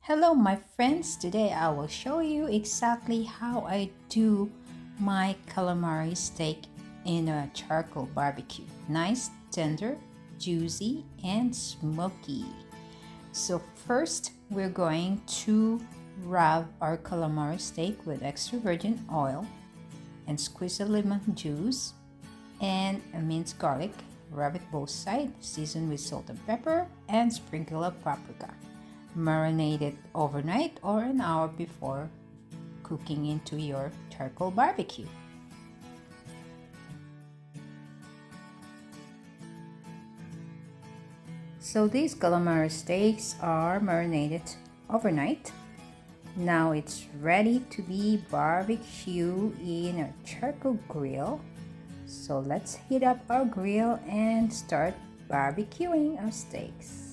Hello my friends, today I will show you exactly how I do my calamari steak in a charcoal barbecue. Nice, tender, juicy, and smoky. So first we're going to rub our calamari steak with extra virgin oil and squeeze a lemon juice and a minced garlic. Rub it both sides, season with salt and pepper, and sprinkle of paprika. Marinate it overnight or an hour before cooking into your charcoal barbecue. So these calamari steaks are marinated overnight. Now it's ready to be barbecued in a charcoal grill. So let's heat up our grill and start barbecuing our steaks.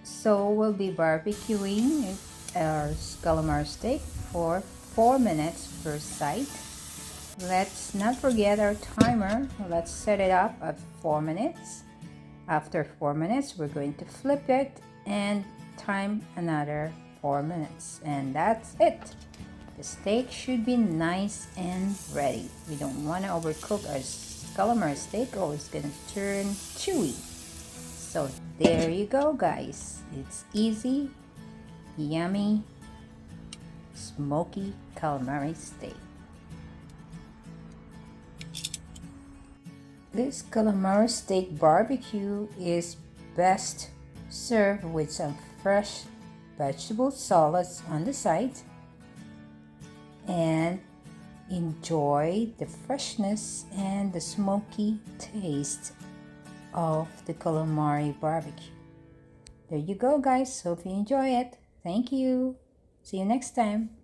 So we'll be barbecuing our calamari steak for 4 minutes per side. Let's not forget our timer. Let's set it up at 4 minutes. After 4 minutes, we're going to flip it and time another 4 minutes. And that's it. The steak should be nice and ready. We don't want to overcook our calamari steak or it's going to turn chewy. So there you go, guys. It's easy, yummy, smoky calamari steak. This calamari steak barbecue is best served with some fresh vegetable salads on the side and enjoy the freshness and the smoky taste of the calamari barbecue. There you go, guys. Hope you enjoy it. Thank you. See you next time.